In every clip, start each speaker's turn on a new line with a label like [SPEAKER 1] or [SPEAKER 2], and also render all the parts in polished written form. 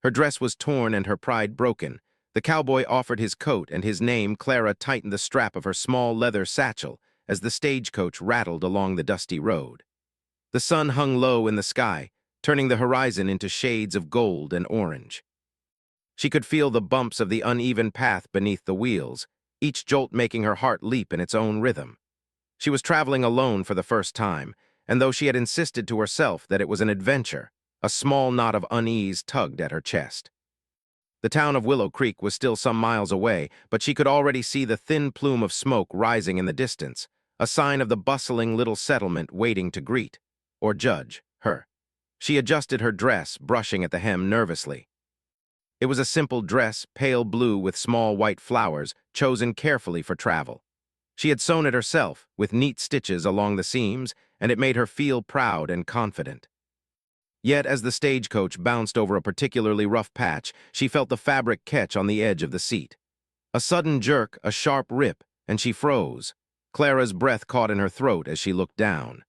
[SPEAKER 1] Her dress was torn and her pride broken. The cowboy offered his coat and his name. Clara tightened the strap of her small leather satchel as the stagecoach rattled along the dusty road. The sun hung low in the sky, turning the horizon into shades of gold and orange. She could feel the bumps of the uneven path beneath the wheels, each jolt making her heart leap in its own rhythm. She was traveling alone for the first time, and though she had insisted to herself that it was an adventure, a small knot of unease tugged at her chest. The town of Willow Creek was still some miles away, but she could already see the thin plume of smoke rising in the distance, a sign of the bustling little settlement waiting to greet, or judge, her. She adjusted her dress, brushing at the hem nervously. It was a simple dress, pale blue with small white flowers, chosen carefully for travel. She had sewn it herself, with neat stitches along the seams, and it made her feel proud and confident. Yet as the stagecoach bounced over a particularly rough patch, she felt the fabric catch on the edge of the seat. A sudden jerk, a sharp rip, and she froze. Clara's breath caught in her throat as she looked down.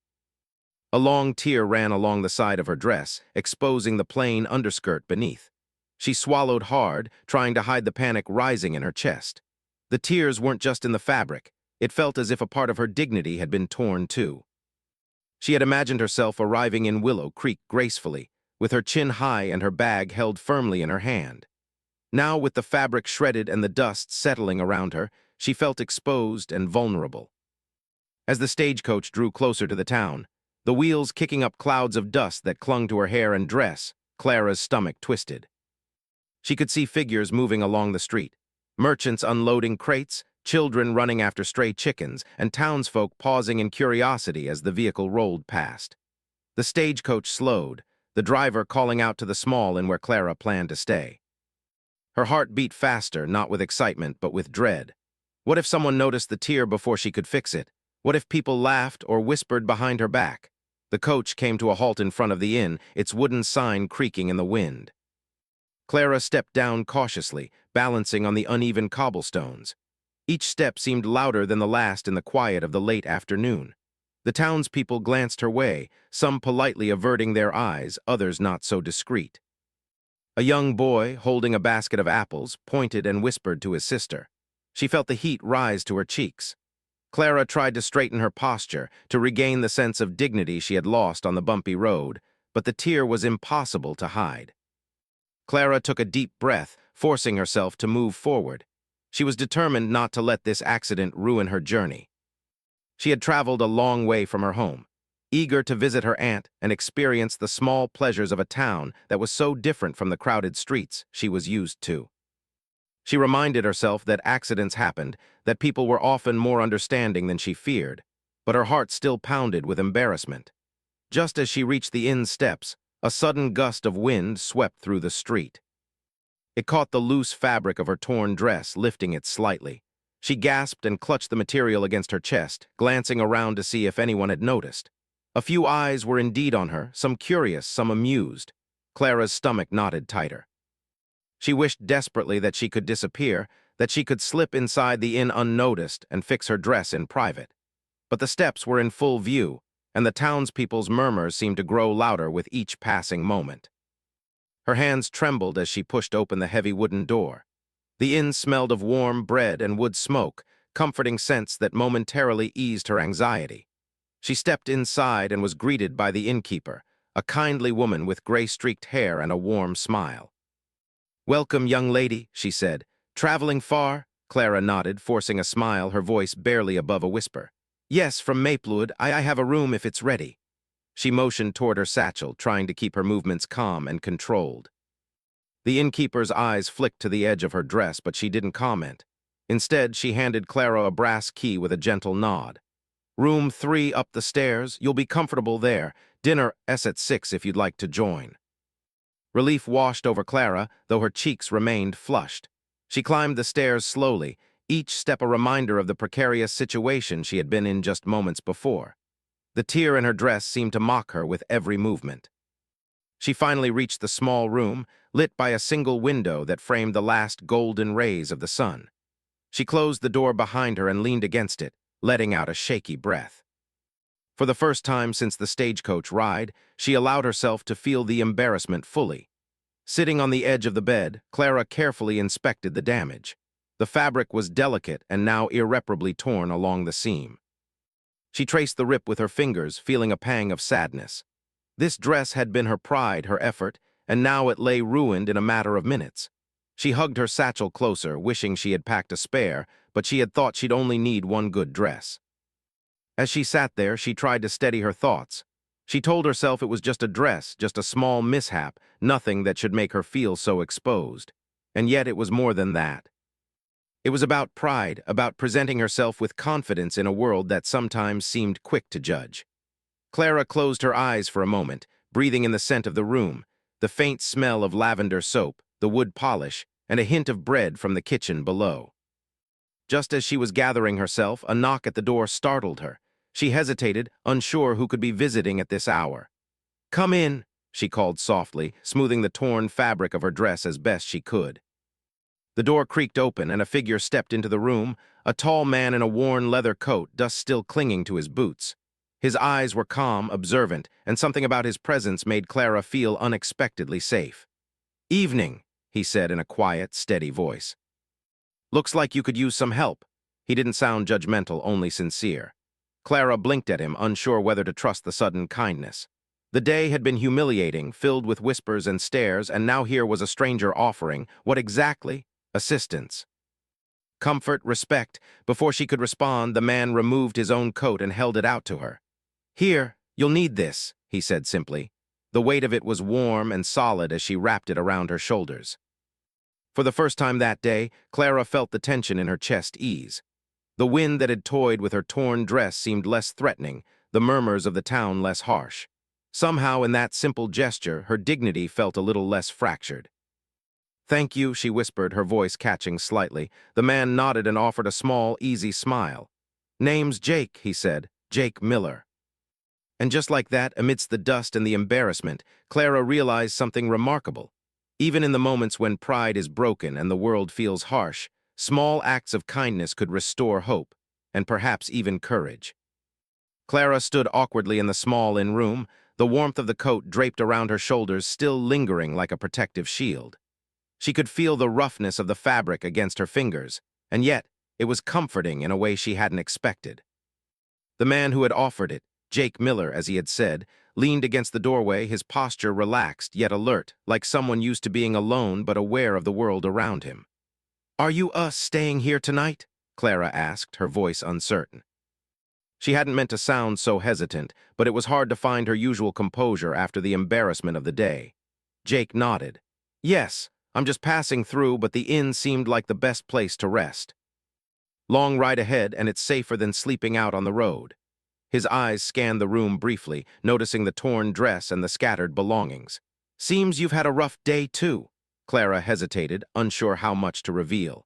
[SPEAKER 1] A long tear ran along the side of her dress, exposing the plain underskirt beneath. She swallowed hard, trying to hide the panic rising in her chest. The tears weren't just in the fabric. It felt as if a part of her dignity had been torn too. She had imagined herself arriving in Willow Creek gracefully, with her chin high and her bag held firmly in her hand. Now, with the fabric shredded and the dust settling around her, she felt exposed and vulnerable. As the stagecoach drew closer to the town, the wheels kicking up clouds of dust that clung to her hair and dress, Clara's stomach twisted. She could see figures moving along the street, merchants unloading crates, children running after stray chickens, and townsfolk pausing in curiosity as the vehicle rolled past. The stagecoach slowed, the driver calling out to the small inn where Clara planned to stay. Her heart beat faster, not with excitement, but with dread. What if someone noticed the tear before she could fix it? What if people laughed or whispered behind her back? The coach came to a halt in front of the inn, its wooden sign creaking in the wind. Clara stepped down cautiously, balancing on the uneven cobblestones. Each step seemed louder than the last in the quiet of the late afternoon. The townspeople glanced her way, some politely averting their eyes, others not so discreet. A young boy, holding a basket of apples, pointed and whispered to his sister. She felt the heat rise to her cheeks. Clara tried to straighten her posture, to regain the sense of dignity she had lost on the bumpy road, but the tear was impossible to hide. Clara took a deep breath, forcing herself to move forward. She was determined not to let this accident ruin her journey. She had traveled a long way from her home, eager to visit her aunt and experience the small pleasures of a town that was so different from the crowded streets she was used to. She reminded herself that accidents happened, that people were often more understanding than she feared, but her heart still pounded with embarrassment. Just as she reached the inn steps, a sudden gust of wind swept through the street. It caught the loose fabric of her torn dress, lifting it slightly. She gasped and clutched the material against her chest, glancing around to see if anyone had noticed. A few eyes were indeed on her, some curious, some amused. Clara's stomach knotted tighter. She wished desperately that she could disappear, that she could slip inside the inn unnoticed and fix her dress in private. But the steps were in full view, and the townspeople's murmurs seemed to grow louder with each passing moment. Her hands trembled as she pushed open the heavy wooden door. The inn smelled of warm bread and wood smoke, comforting scents that momentarily eased her anxiety. She stepped inside and was greeted by the innkeeper, a kindly woman with gray-streaked hair and a warm smile. "Welcome, young lady," she said. "Traveling far?" Clara nodded, forcing a smile, her voice barely above a whisper. "Yes, from Maplewood. I have a room if it's ready." She motioned toward her satchel, trying to keep her movements calm and controlled. The innkeeper's eyes flicked to the edge of her dress, but she didn't comment. Instead, she handed Clara a brass key with a gentle nod. "Room 3 up the stairs. You'll be comfortable there. Dinner's at 6 if you'd like to join." Relief washed over Clara, though her cheeks remained flushed. She climbed the stairs slowly, each step a reminder of the precarious situation she had been in just moments before. The tear in her dress seemed to mock her with every movement. She finally reached the small room, lit by a single window that framed the last golden rays of the sun. She closed the door behind her and leaned against it, letting out a shaky breath. For the first time since the stagecoach ride, she allowed herself to feel the embarrassment fully. Sitting on the edge of the bed, Clara carefully inspected the damage. The fabric was delicate and now irreparably torn along the seam. She traced the rip with her fingers, feeling a pang of sadness. This dress had been her pride, her effort, and now it lay ruined in a matter of minutes. She hugged her satchel closer, wishing she had packed a spare, but she had thought she'd only need one good dress. As she sat there, she tried to steady her thoughts. She told herself it was just a dress, just a small mishap, nothing that should make her feel so exposed. And yet it was more than that. It was about pride, about presenting herself with confidence in a world that sometimes seemed quick to judge. Clara closed her eyes for a moment, breathing in the scent of the room, the faint smell of lavender soap, the wood polish, and a hint of bread from the kitchen below. Just as she was gathering herself, a knock at the door startled her. She hesitated, unsure who could be visiting at this hour. "Come in," she called softly, smoothing the torn fabric of her dress as best she could. The door creaked open and a figure stepped into the room, a tall man in a worn leather coat, dust still clinging to his boots. His eyes were calm, observant, and something about his presence made Clara feel unexpectedly safe. "Evening," he said in a quiet, steady voice. "Looks like you could use some help." He didn't sound judgmental, only sincere. Clara blinked at him, unsure whether to trust the sudden kindness. The day had been humiliating, filled with whispers and stares, and now here was a stranger offering, what exactly? Assistance. Comfort, respect. Before she could respond, the man removed his own coat and held it out to her. "Here, you'll need this," he said simply. The weight of it was warm and solid as she wrapped it around her shoulders. For the first time that day, Clara felt the tension in her chest ease. The wind that had toyed with her torn dress seemed less threatening, the murmurs of the town less harsh. Somehow, in that simple gesture, her dignity felt a little less fractured. "Thank you," she whispered, her voice catching slightly. The man nodded and offered a small, easy smile. "Name's Jake," he said, "Jake Miller." And just like that, amidst the dust and the embarrassment, Clara realized something remarkable. Even in the moments when pride is broken and the world feels harsh, small acts of kindness could restore hope, and perhaps even courage. Clara stood awkwardly in the small inn room, the warmth of the coat draped around her shoulders still lingering like a protective shield. She could feel the roughness of the fabric against her fingers, and yet it was comforting in a way she hadn't expected. The man who had offered it, Jake Miller, as he had said, leaned against the doorway, his posture relaxed yet alert, like someone used to being alone but aware of the world around him. "Are you staying here tonight?" Clara asked, her voice uncertain. She hadn't meant to sound so hesitant, but it was hard to find her usual composure after the embarrassment of the day. Jake nodded. "Yes, I'm just passing through, but the inn seemed like the best place to rest. Long ride ahead, and it's safer than sleeping out on the road." His eyes scanned the room briefly, noticing the torn dress and the scattered belongings. "Seems you've had a rough day, too." Clara hesitated, unsure how much to reveal.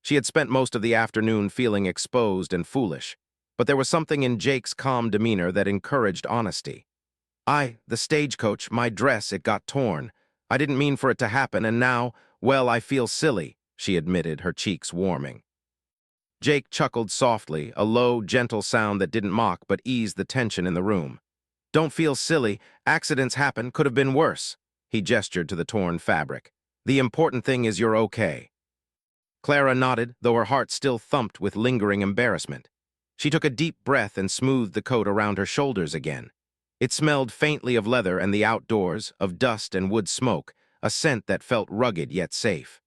[SPEAKER 1] She had spent most of the afternoon feeling exposed and foolish, but there was something in Jake's calm demeanor that encouraged honesty. The stagecoach, my dress, it got torn. I didn't mean for it to happen, and now, well, I feel silly," she admitted, her cheeks warming. Jake chuckled softly, a low, gentle sound that didn't mock but eased the tension in the room. "Don't feel silly. Accidents happen, could have been worse." He gestured to the torn fabric. "The important thing is you're okay." Clara nodded, though her heart still thumped with lingering embarrassment. She took a deep breath and smoothed the coat around her shoulders again. It smelled faintly of leather and the outdoors, of dust and wood smoke, a scent that felt rugged yet safe.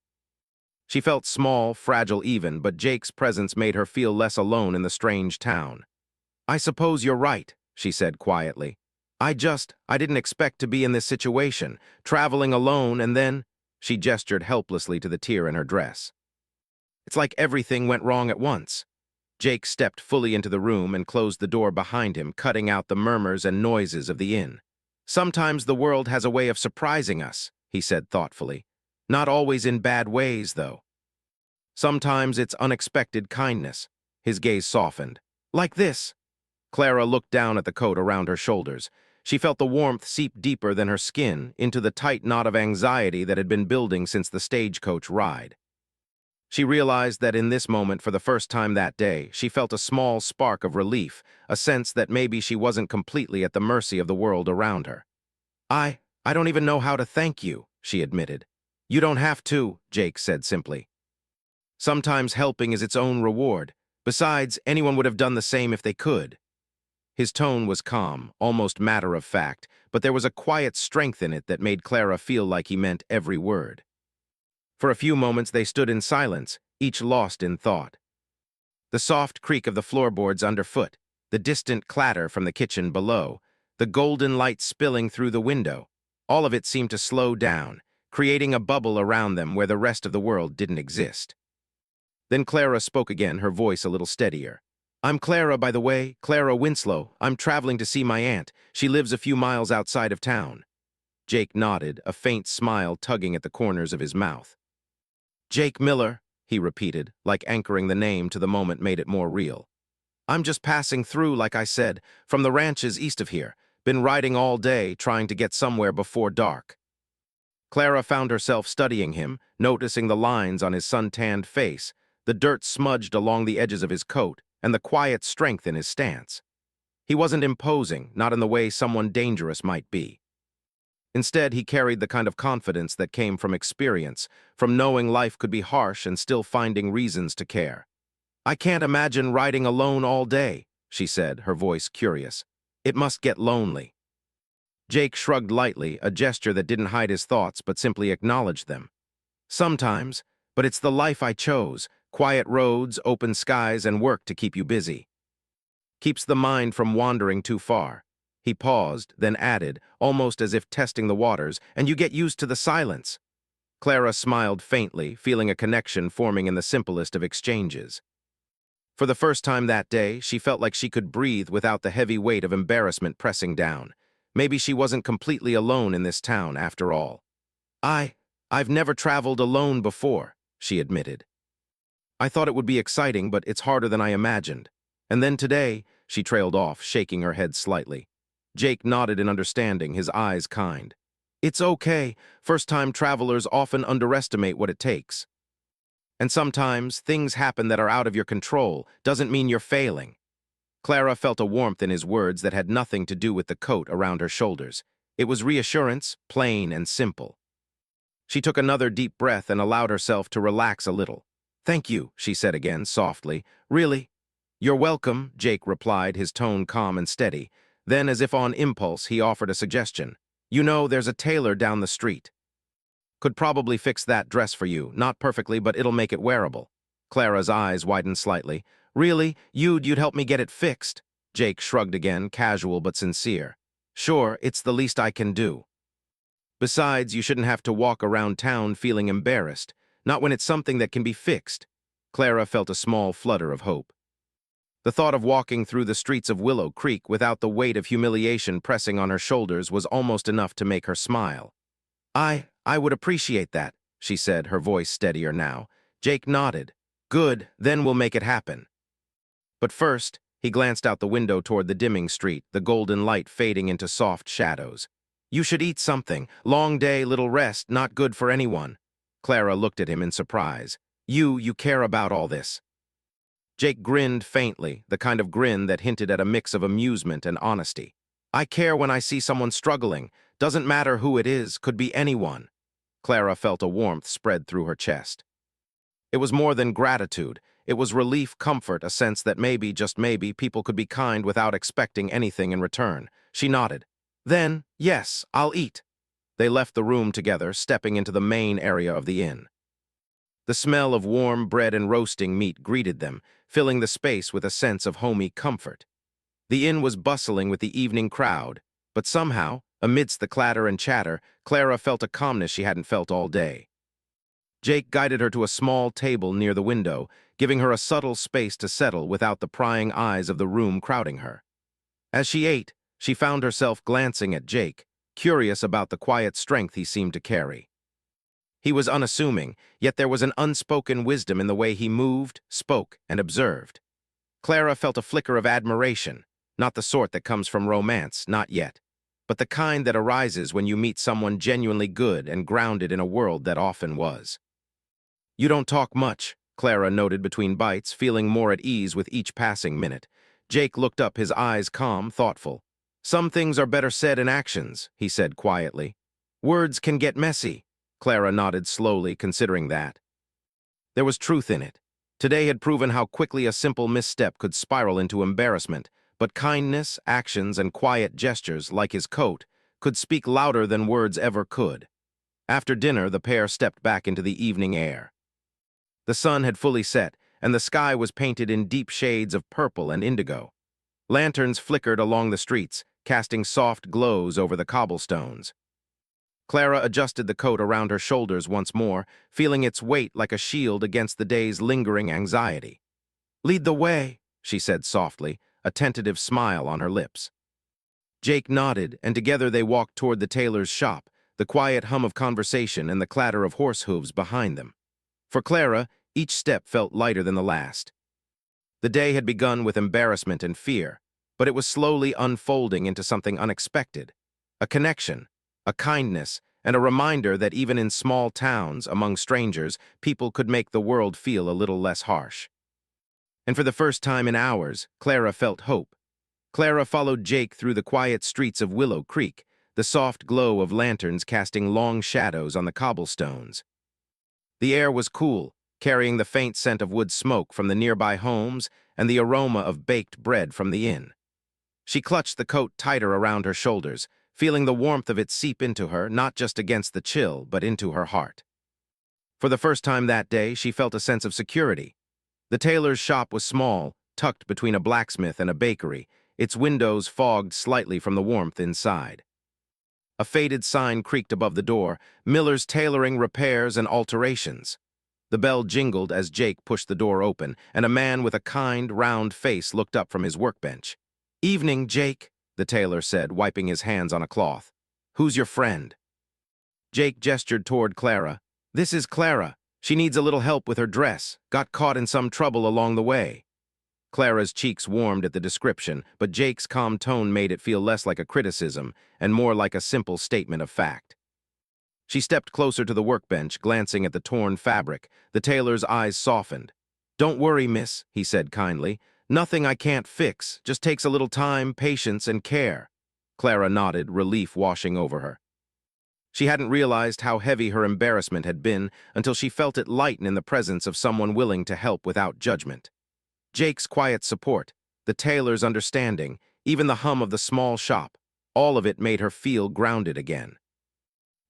[SPEAKER 1] She felt small, fragile even, but Jake's presence made her feel less alone in the strange town. "I suppose you're right," she said quietly. I didn't expect to be in this situation, traveling alone, and then," she gestured helplessly to the tear in her dress. "It's like everything went wrong at once." Jake stepped fully into the room and closed the door behind him, cutting out the murmurs and noises of the inn. "Sometimes the world has a way of surprising us," he said thoughtfully. "Not always in bad ways, though. Sometimes it's unexpected kindness." His gaze softened. "Like this." Clara looked down at the coat around her shoulders. She felt the warmth seep deeper than her skin into the tight knot of anxiety that had been building since the stagecoach ride. She realized that in this moment, for the first time that day, she felt a small spark of relief, a sense that maybe she wasn't completely at the mercy of the world around her. I don't even know how to thank you," she admitted. You don't have to, Jake said simply. Sometimes helping is its own reward. Besides, anyone would have done the same if they could. His tone was calm, almost matter-of-fact, but there was a quiet strength in it that made Clara feel like he meant every word. For a few moments they stood in silence, each lost in thought. The soft creak of the floorboards underfoot, the distant clatter from the kitchen below, the golden light spilling through the window, all of it seemed to slow down, creating a bubble around them where the rest of the world didn't exist. Then Clara spoke again, her voice a little steadier. I'm Clara, by the way, Clara Winslow. I'm traveling to see my aunt. She lives a few miles outside of town. Jake nodded, a faint smile tugging at the corners of his mouth. Jake Miller, he repeated, like anchoring the name to the moment made it more real. I'm just passing through, like I said, from the ranches east of here. Been riding all day, trying to get somewhere before dark. Clara found herself studying him, noticing the lines on his sun-tanned face, the dirt smudged along the edges of his coat, and the quiet strength in his stance. He wasn't imposing, not in the way someone dangerous might be. Instead, he carried the kind of confidence that came from experience, from knowing life could be harsh and still finding reasons to care. I can't imagine riding alone all day, she said, her voice curious. It must get lonely. Jake shrugged lightly, a gesture that didn't hide his thoughts but simply acknowledged them. Sometimes, but it's the life I chose. Quiet roads, open skies, and work to keep you busy. Keeps the mind from wandering too far. He paused, then added, almost as if testing the waters, and you get used to the silence. Clara smiled faintly, feeling a connection forming in the simplest of exchanges. For the first time that day, she felt like she could breathe without the heavy weight of embarrassment pressing down. Maybe she wasn't completely alone in this town, after all. I've never traveled alone before, she admitted. I thought it would be exciting, but it's harder than I imagined. And then today, she trailed off, shaking her head slightly. Jake nodded in understanding, his eyes kind. It's okay. First-time travelers often underestimate what it takes. And sometimes, things happen that are out of your control. Doesn't mean you're failing. Clara felt a warmth in his words that had nothing to do with the coat around her shoulders. It was reassurance, plain and simple. She took another deep breath and allowed herself to relax a little. Thank you, she said again, softly. Really? You're welcome, Jake replied, his tone calm and steady. Then, as if on impulse, he offered a suggestion. You know, there's a tailor down the street. Could probably fix that dress for you. Not perfectly, but it'll make it wearable. Clara's eyes widened slightly. Really? You'd help me get it fixed? Jake shrugged again, casual but sincere. Sure, it's the least I can do. Besides, you shouldn't have to walk around town feeling embarrassed. Not when it's something that can be fixed. Clara felt a small flutter of hope. The thought of walking through the streets of Willow Creek without the weight of humiliation pressing on her shoulders was almost enough to make her smile. I would appreciate that, she said, her voice steadier now. Jake nodded. Good, then we'll make it happen. But first, he glanced out the window toward the dimming street, the golden light fading into soft shadows. You should eat something. Long day, little rest, not good for anyone. Clara looked at him in surprise. You care about all this. Jake grinned faintly, the kind of grin that hinted at a mix of amusement and honesty. I care when I see someone struggling. Doesn't matter who it is, could be anyone. Clara felt a warmth spread through her chest. It was more than gratitude. It was relief, comfort, a sense that maybe, just maybe, people could be kind without expecting anything in return. She nodded. Then, yes, I'll eat. They left the room together, stepping into the main area of the inn. The smell of warm bread and roasting meat greeted them, filling the space with a sense of homey comfort. The inn was bustling with the evening crowd, but somehow, amidst the clatter and chatter, Clara felt a calmness she hadn't felt all day. Jake guided her to a small table near the window, giving her a subtle space to settle without the prying eyes of the room crowding her. As she ate, she found herself glancing at Jake, curious about the quiet strength he seemed to carry. He was unassuming, yet there was an unspoken wisdom in the way he moved, spoke, and observed. Clara felt a flicker of admiration, not the sort that comes from romance, not yet, but the kind that arises when you meet someone genuinely good and grounded in a world that often was. You don't talk much, Clara noted between bites, feeling more at ease with each passing minute. Jake looked up, his eyes calm, thoughtful. Some things are better said in actions, he said quietly. Words can get messy. Clara nodded slowly, considering that. There was truth in it. Today had proven how quickly a simple misstep could spiral into embarrassment, but kindness, actions, and quiet gestures, like his coat, could speak louder than words ever could. After dinner, the pair stepped back into the evening air. The sun had fully set, and the sky was painted in deep shades of purple and indigo. Lanterns flickered along the streets, casting soft glows over the cobblestones. Clara adjusted the coat around her shoulders once more, feeling its weight like a shield against the day's lingering anxiety. "Lead the way," she said softly, a tentative smile on her lips. Jake nodded, and together they walked toward the tailor's shop, the quiet hum of conversation and the clatter of horse hooves behind them. For Clara, each step felt lighter than the last. The day had begun with embarrassment and fear, but it was slowly unfolding into something unexpected. A connection, a kindness, and a reminder that even in small towns, among strangers, people could make the world feel a little less harsh. And for the first time in hours, Clara felt hope. Clara followed Jake through the quiet streets of Willow Creek, the soft glow of lanterns casting long shadows on the cobblestones. The air was cool, carrying the faint scent of wood smoke from the nearby homes and the aroma of baked bread from the inn. She clutched the coat tighter around her shoulders, feeling the warmth of it seep into her, not just against the chill, but into her heart. For the first time that day, she felt a sense of security. The tailor's shop was small, tucked between a blacksmith and a bakery, its windows fogged slightly from the warmth inside. A faded sign creaked above the door, "Miller's Tailoring, Repairs, and Alterations." The bell jingled as Jake pushed the door open, and a man with a kind, round face looked up from his workbench. "Evening, Jake," the tailor said, wiping his hands on a cloth. "Who's your friend?" Jake gestured toward Clara. "This is Clara. She needs a little help with her dress. Got caught in some trouble along the way." Clara's cheeks warmed at the description, but Jake's calm tone made it feel less like a criticism and more like a simple statement of fact. She stepped closer to the workbench, glancing at the torn fabric. The tailor's eyes softened. "Don't worry, miss," he said kindly. "Nothing I can't fix. Just takes a little time, patience, and care." Clara nodded, relief washing over her. She hadn't realized how heavy her embarrassment had been until she felt it lighten in the presence of someone willing to help without judgment. Jake's quiet support, the tailor's understanding, even the hum of the small shop, all of it made her feel grounded again.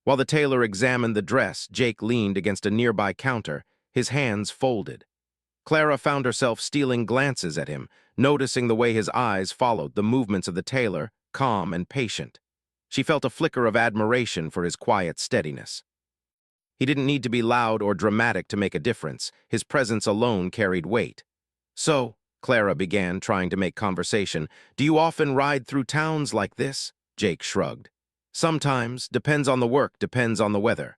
[SPEAKER 1] While the tailor examined the dress, Jake leaned against a nearby counter, his hands folded. Clara found herself stealing glances at him, noticing the way his eyes followed the movements of the tailor, calm and patient. She felt a flicker of admiration for his quiet steadiness. He didn't need to be loud or dramatic to make a difference. His presence alone carried weight. "So," Clara began, trying to make conversation, "do you often ride through towns like this?" Jake shrugged. "Sometimes. Depends on the work, depends on the weather.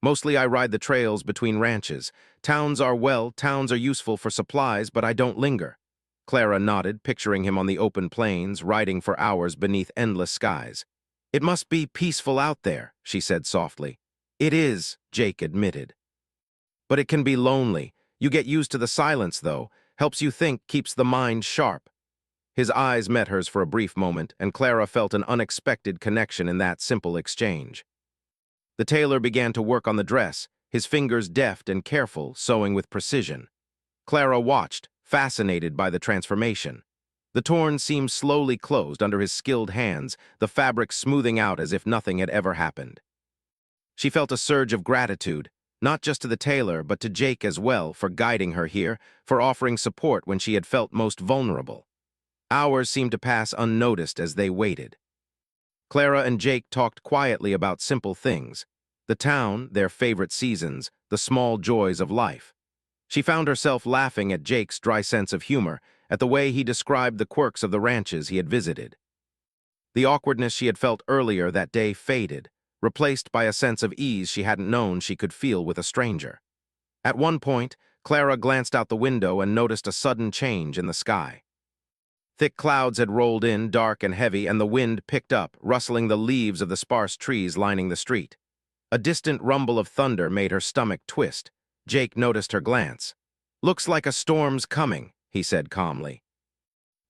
[SPEAKER 1] Mostly I ride the trails between ranches. Towns are useful for supplies, but I don't linger." Clara nodded, picturing him on the open plains, riding for hours beneath endless skies. "It must be peaceful out there," she said softly. "It is," Jake admitted. "But it can be lonely. You get used to the silence, though. Helps you think, keeps the mind sharp." His eyes met hers for a brief moment, and Clara felt an unexpected connection in that simple exchange. The tailor began to work on the dress, his fingers deft and careful, sewing with precision. Clara watched, fascinated by the transformation. The torn seam slowly closed under his skilled hands, the fabric smoothing out as if nothing had ever happened. She felt a surge of gratitude, not just to the tailor, but to Jake as well, for guiding her here, for offering support when she had felt most vulnerable. Hours seemed to pass unnoticed as they waited. Clara and Jake talked quietly about simple things: the town, their favorite seasons, the small joys of life. She found herself laughing at Jake's dry sense of humor, at the way he described the quirks of the ranches he had visited. The awkwardness she had felt earlier that day faded, replaced by a sense of ease she hadn't known she could feel with a stranger. At one point, Clara glanced out the window and noticed a sudden change in the sky. Thick clouds had rolled in, dark and heavy, and the wind picked up, rustling the leaves of the sparse trees lining the street. A distant rumble of thunder made her stomach twist. Jake noticed her glance. "Looks like a storm's coming," he said calmly.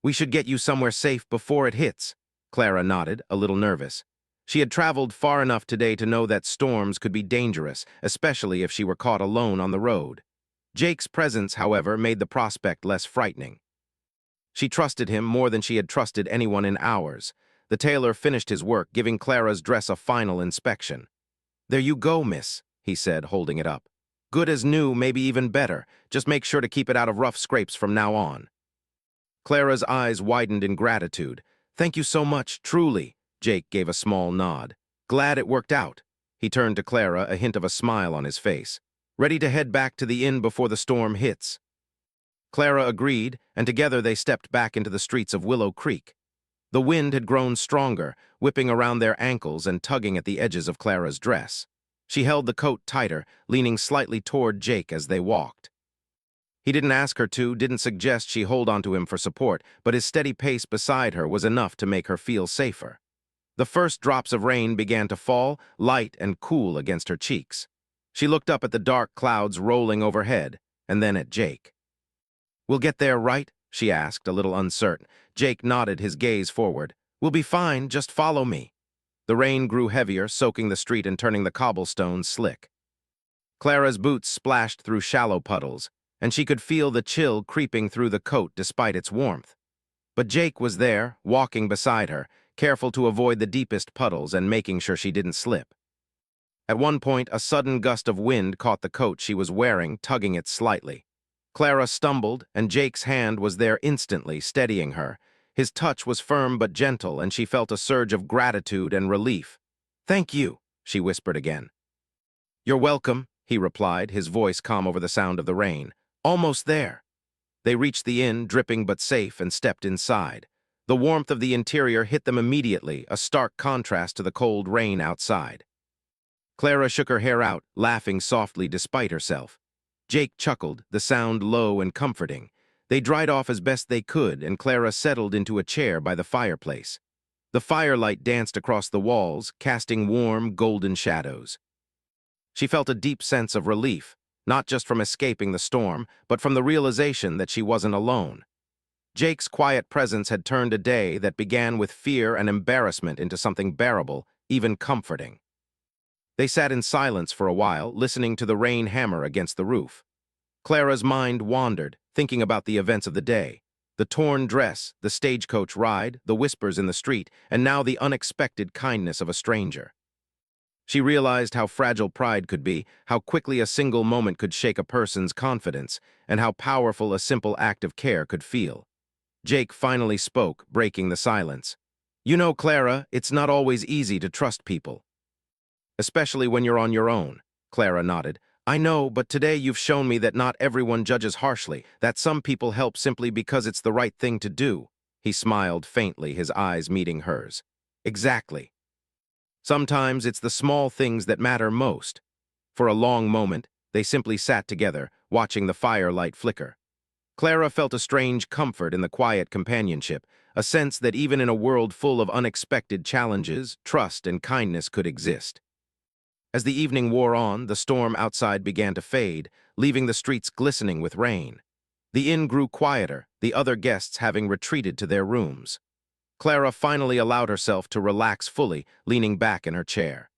[SPEAKER 1] "We should get you somewhere safe before it hits." Clara nodded, a little nervous. She had traveled far enough today to know that storms could be dangerous, especially if she were caught alone on the road. Jake's presence, however, made the prospect less frightening. She trusted him more than she had trusted anyone in hours. The tailor finished his work, giving Clara's dress a final inspection. "There you go, miss," he said, holding it up. "Good as new, maybe even better. Just make sure to keep it out of rough scrapes from now on." Clara's eyes widened in gratitude. "Thank you so much, truly." Jake gave a small nod. "Glad it worked out." He turned to Clara, a hint of a smile on his face. "Ready to head back to the inn before the storm hits?" Clara agreed, and together they stepped back into the streets of Willow Creek. The wind had grown stronger, whipping around their ankles and tugging at the edges of Clara's dress. She held the coat tighter, leaning slightly toward Jake as they walked. He didn't ask her to, didn't suggest she hold onto him for support, but his steady pace beside her was enough to make her feel safer. The first drops of rain began to fall, light and cool against her cheeks. She looked up at the dark clouds rolling overhead, and then at Jake. "We'll get there, right?" she asked, a little uncertain. Jake nodded, his gaze forward. "We'll be fine, just follow me." The rain grew heavier, soaking the street and turning the cobblestones slick. Clara's boots splashed through shallow puddles, and she could feel the chill creeping through the coat despite its warmth. But Jake was there, walking beside her, careful to avoid the deepest puddles and making sure she didn't slip. At one point, a sudden gust of wind caught the coat she was wearing, tugging it slightly. Clara stumbled, and Jake's hand was there instantly, steadying her. His touch was firm but gentle, and she felt a surge of gratitude and relief. "Thank you," she whispered again. "You're welcome," he replied, his voice calm over the sound of the rain. "Almost there." They reached the inn, dripping but safe, and stepped inside. The warmth of the interior hit them immediately, a stark contrast to the cold rain outside. Clara shook her hair out, laughing softly despite herself. Jake chuckled, the sound low and comforting. They dried off as best they could, and Clara settled into a chair by the fireplace. The firelight danced across the walls, casting warm, golden shadows. She felt a deep sense of relief, not just from escaping the storm, but from the realization that she wasn't alone. Jake's quiet presence had turned a day that began with fear and embarrassment into something bearable, even comforting. They sat in silence for a while, listening to the rain hammer against the roof. Clara's mind wandered, thinking about the events of the day. The torn dress, the stagecoach ride, the whispers in the street, and now the unexpected kindness of a stranger. She realized how fragile pride could be, how quickly a single moment could shake a person's confidence, and how powerful a simple act of care could feel. Jake finally spoke, breaking the silence. "You know, Clara, it's not always easy to trust people. Especially when you're on your own." Clara nodded. "I know, but today you've shown me that not everyone judges harshly, that some people help simply because it's the right thing to do." He smiled faintly, his eyes meeting hers. "Exactly. Sometimes it's the small things that matter most." For a long moment, they simply sat together, watching the firelight flicker. Clara felt a strange comfort in the quiet companionship, a sense that even in a world full of unexpected challenges, trust and kindness could exist. As the evening wore on, the storm outside began to fade, leaving the streets glistening with rain. The inn grew quieter, the other guests having retreated to their rooms. Clara finally allowed herself to relax fully, leaning back in her chair.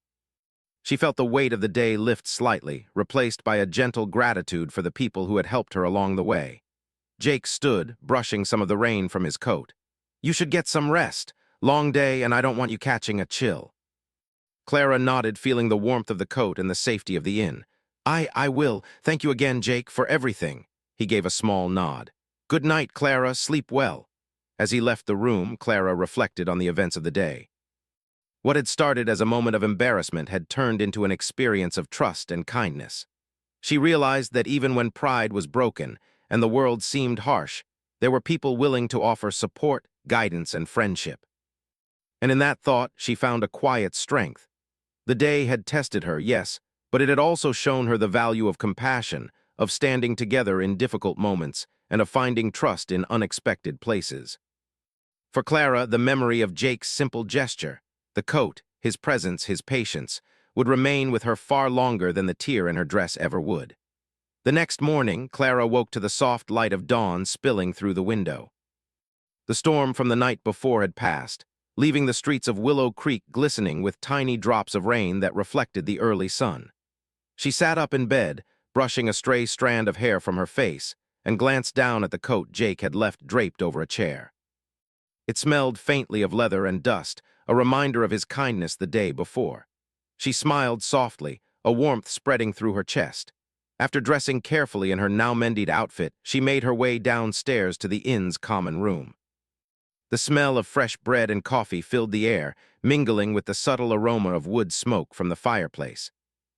[SPEAKER 1] She felt the weight of the day lift slightly, replaced by a gentle gratitude for the people who had helped her along the way. Jake stood, brushing some of the rain from his coat. "You should get some rest. Long day, and I don't want you catching a chill." Clara nodded, feeling the warmth of the coat and the safety of the inn. I will. Thank you again, Jake, for everything." He gave a small nod. "Good night, Clara. Sleep well." As he left the room, Clara reflected on the events of the day. What had started as a moment of embarrassment had turned into an experience of trust and kindness. She realized that even when pride was broken and the world seemed harsh, there were people willing to offer support, guidance, and friendship. And in that thought, she found a quiet strength. The day had tested her, yes, but it had also shown her the value of compassion, of standing together in difficult moments, and of finding trust in unexpected places. For Clara, the memory of Jake's simple gesture, the coat, his presence, his patience, would remain with her far longer than the tear in her dress ever would. The next morning, Clara woke to the soft light of dawn spilling through the window. The storm from the night before had passed, leaving the streets of Willow Creek glistening with tiny drops of rain that reflected the early sun. She sat up in bed, brushing a stray strand of hair from her face, and glanced down at the coat Jake had left draped over a chair. It smelled faintly of leather and dust, a reminder of his kindness the day before. She smiled softly, a warmth spreading through her chest. After dressing carefully in her now-mended outfit, she made her way downstairs to the inn's common room. The smell of fresh bread and coffee filled the air, mingling with the subtle aroma of wood smoke from the fireplace.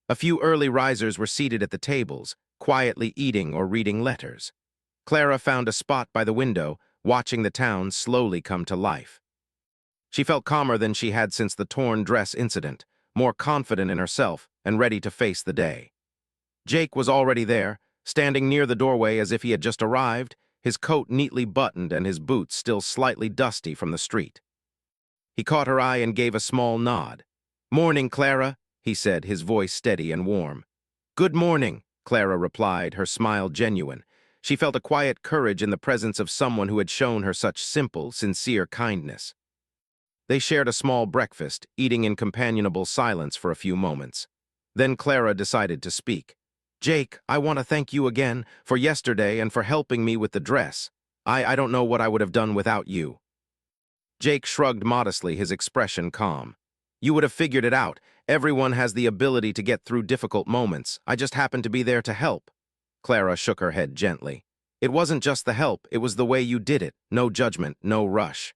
[SPEAKER 1] A few early risers were seated at the tables, quietly eating or reading letters. Clara found a spot by the window, watching the town slowly come to life. She felt calmer than she had since the torn dress incident, more confident in herself and ready to face the day. Jake was already there, standing near the doorway as if he had just arrived, his coat neatly buttoned and his boots still slightly dusty from the street. He caught her eye and gave a small nod. "Morning, Clara," he said, his voice steady and warm. "Good morning," Clara replied, her smile genuine. She felt a quiet courage in the presence of someone who had shown her such simple, sincere kindness. They shared a small breakfast, eating in companionable silence for a few moments. Then Clara decided to speak. "Jake, I want to thank you again for yesterday and for helping me with the dress. I don't know what I would have done without you." Jake shrugged modestly, his expression calm. "You would have figured it out. Everyone has the ability to get through difficult moments. I just happened to be there to help." Clara shook her head gently. "It wasn't just the help, it was the way you did it. No judgment, no rush.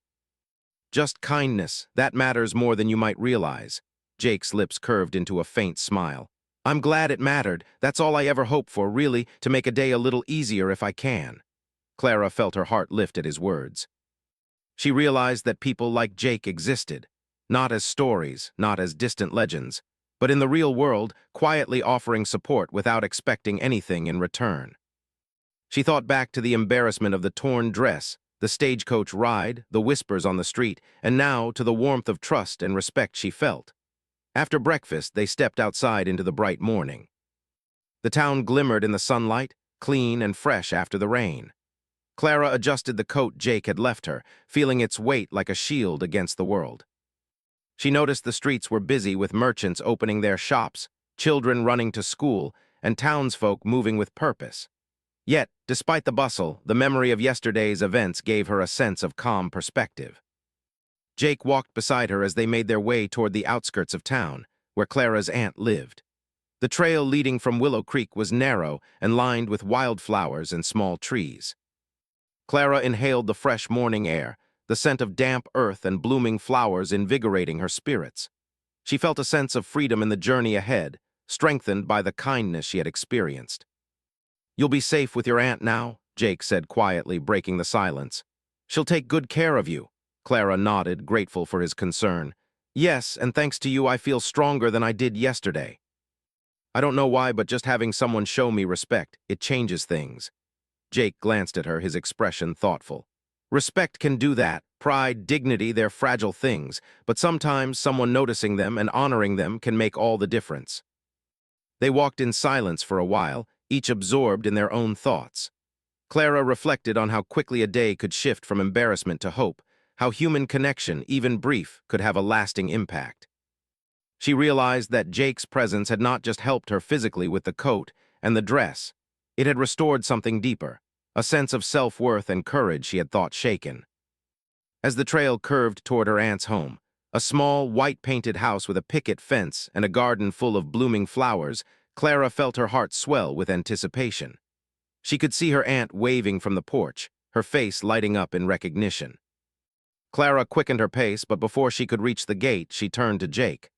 [SPEAKER 1] Just kindness, that matters more than you might realize." Jake's lips curved into a faint smile. "I'm glad it mattered. That's all I ever hope for, really, to make a day a little easier if I can." Clara felt her heart lift at his words. She realized that people like Jake existed, not as stories, not as distant legends, but in the real world, quietly offering support without expecting anything in return. She thought back to the embarrassment of the torn dress, the stagecoach ride, the whispers on the street, and now to the warmth of trust and respect she felt. After breakfast, they stepped outside into the bright morning. The town glimmered in the sunlight, clean and fresh after the rain. Clara adjusted the coat Jake had left her, feeling its weight like a shield against the world. She noticed the streets were busy with merchants opening their shops, children running to school, and townsfolk moving with purpose. Yet, despite the bustle, the memory of yesterday's events gave her a sense of calm perspective. Jake walked beside her as they made their way toward the outskirts of town, where Clara's aunt lived. The trail leading from Willow Creek was narrow and lined with wildflowers and small trees. Clara inhaled the fresh morning air, the scent of damp earth and blooming flowers invigorating her spirits. She felt a sense of freedom in the journey ahead, strengthened by the kindness she had experienced. "You'll be safe with your aunt now," Jake said quietly, breaking the silence. "She'll take good care of you." Clara nodded, grateful for his concern. "Yes, and thanks to you I feel stronger than I did yesterday. I don't know why, but just having someone show me respect, it changes things." Jake glanced at her, his expression thoughtful. "Respect can do that. Pride, dignity, they're fragile things, but sometimes someone noticing them and honoring them can make all the difference." They walked in silence for a while, each absorbed in their own thoughts. Clara reflected on how quickly a day could shift from embarrassment to hope, how human connection, even brief, could have a lasting impact. She realized that Jake's presence had not just helped her physically with the coat and the dress. It had restored something deeper, a sense of self-worth and courage she had thought shaken. As the trail curved toward her aunt's home, a small, white-painted house with a picket fence and a garden full of blooming flowers, Clara felt her heart swell with anticipation. She could see her aunt waving from the porch, her face lighting up in recognition. Clara quickened her pace, but before she could reach the gate, she turned to Jake.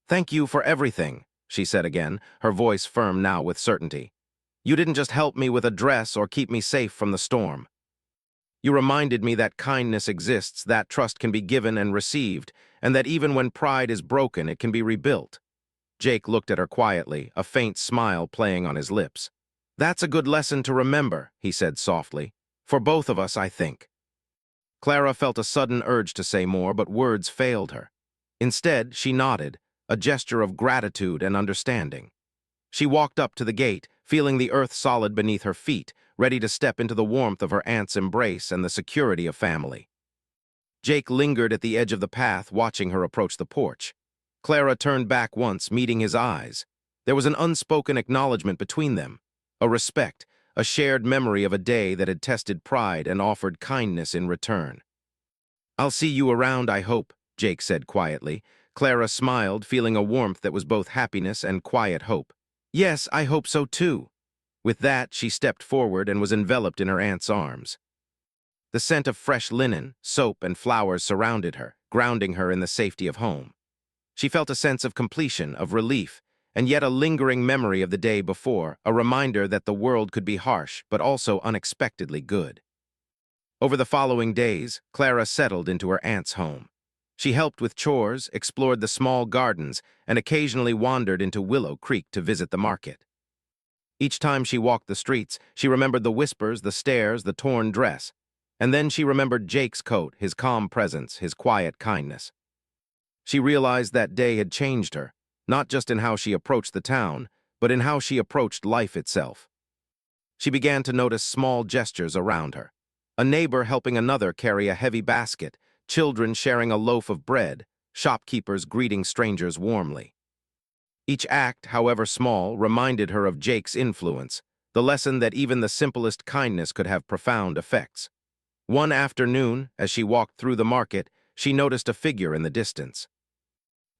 [SPEAKER 1] "Thank you for everything," she said again, her voice firm now with certainty. "You didn't just help me with a dress or keep me safe from the storm. You reminded me that kindness exists, that trust can be given and received, and that even when pride is broken, it can be rebuilt." Jake looked at her quietly, a faint smile playing on his lips. "That's a good lesson to remember," he said softly. "For both of us, I think." Clara felt a sudden urge to say more, but words failed her. Instead, she nodded, a gesture of gratitude and understanding. She walked up to the gate, feeling the earth solid beneath her feet, ready to step into the warmth of her aunt's embrace and the security of family. Jake lingered at the edge of the path, watching her approach the porch. Clara turned back once, meeting his eyes. There was an unspoken acknowledgement between them, a respect, a shared memory of a day that had tested pride and offered kindness in return. "I'll see you around, I hope," Jake said quietly. Clara smiled, feeling a warmth that was both happiness and quiet hope. "Yes, I hope so too." With that, she stepped forward and was enveloped in her aunt's arms. The scent of fresh linen, soap, and flowers surrounded her, grounding her in the safety of home. She felt a sense of completion, of relief, and yet a lingering memory of the day before, a reminder that the world could be harsh, but also unexpectedly good. Over the following days, Clara settled into her aunt's home. She helped with chores, explored the small gardens, and occasionally wandered into Willow Creek to visit the market. Each time she walked the streets, she remembered the whispers, the stares, the torn dress. And then she remembered Jake's coat, his calm presence, his quiet kindness. She realized that day had changed her, not just in how she approached the town, but in how she approached life itself. She began to notice small gestures around her. A neighbor helping another carry a heavy basket, children sharing a loaf of bread, shopkeepers greeting strangers warmly. Each act, however small, reminded her of Jake's influence, the lesson that even the simplest kindness could have profound effects. One afternoon, as she walked through the market, she noticed a figure in the distance.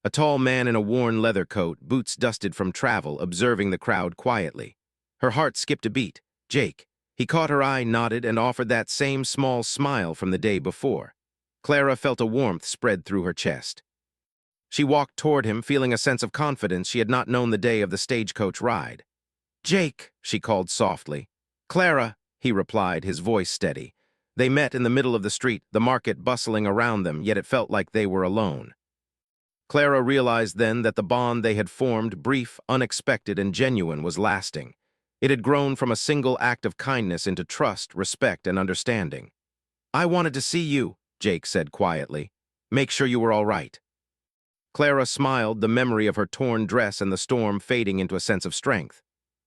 [SPEAKER 1] A tall man in a worn leather coat, boots dusted from travel, observing the crowd quietly. Her heart skipped a beat. Jake. He caught her eye, nodded, and offered that same small smile from the day before. Clara felt a warmth spread through her chest. She walked toward him, feeling a sense of confidence she had not known the day of the stagecoach ride. "Jake," she called softly. "Clara," he replied, his voice steady. They met in the middle of the street, the market bustling around them, yet it felt like they were alone. Clara realized then that the bond they had formed, brief, unexpected, and genuine, was lasting. It had grown from a single act of kindness into trust, respect, and understanding. "I wanted to see you," Jake said quietly. "Make sure you were all right." Clara smiled, the memory of her torn dress and the storm fading into a sense of strength.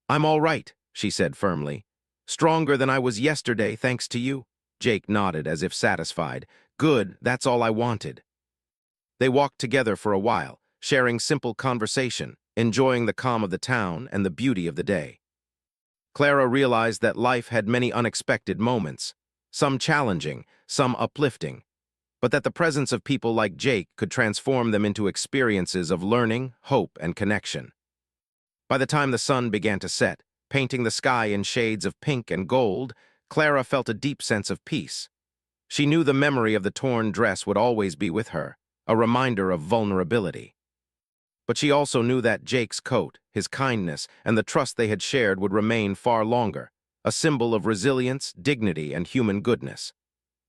[SPEAKER 1] "I'm all right," she said firmly. "Stronger than I was yesterday, thanks to you." Jake nodded as if satisfied. "Good, that's all I wanted." They walked together for a while, sharing simple conversation, enjoying the calm of the town and the beauty of the day. Clara realized that life had many unexpected moments, some challenging, some uplifting, but that the presence of people like Jake could transform them into experiences of learning, hope, and connection. By the time the sun began to set, painting the sky in shades of pink and gold, Clara felt a deep sense of peace. She knew the memory of the torn dress would always be with her, a reminder of vulnerability. But she also knew that Jake's coat, his kindness, and the trust they had shared would remain far longer, a symbol of resilience, dignity, and human goodness.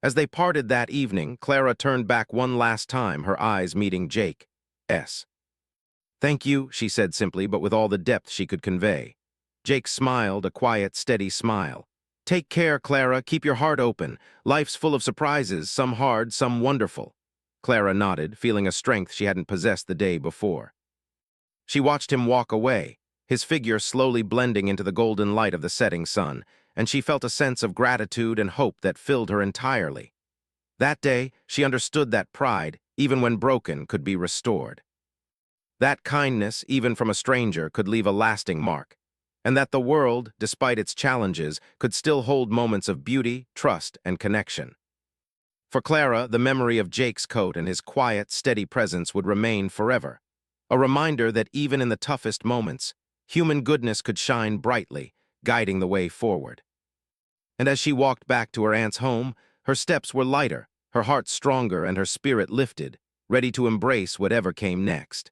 [SPEAKER 1] As they parted that evening, Clara turned back one last time, her eyes meeting Jake's. "Thank you," she said simply, but with all the depth she could convey. Jake smiled, a quiet, steady smile. "Take care, Clara. Keep your heart open. Life's full of surprises, some hard, some wonderful." Clara nodded, feeling a strength she hadn't possessed the day before. She watched him walk away, his figure slowly blending into the golden light of the setting sun, and she felt a sense of gratitude and hope that filled her entirely. That day, she understood that pride, even when broken, could be restored. That kindness, even from a stranger, could leave a lasting mark, and that the world, despite its challenges, could still hold moments of beauty, trust, and connection. For Clara, the memory of Jake's coat and his quiet, steady presence would remain forever, a reminder that even in the toughest moments, human goodness could shine brightly, guiding the way forward. And as she walked back to her aunt's home, her steps were lighter, her heart stronger, and her spirit lifted, ready to embrace whatever came next.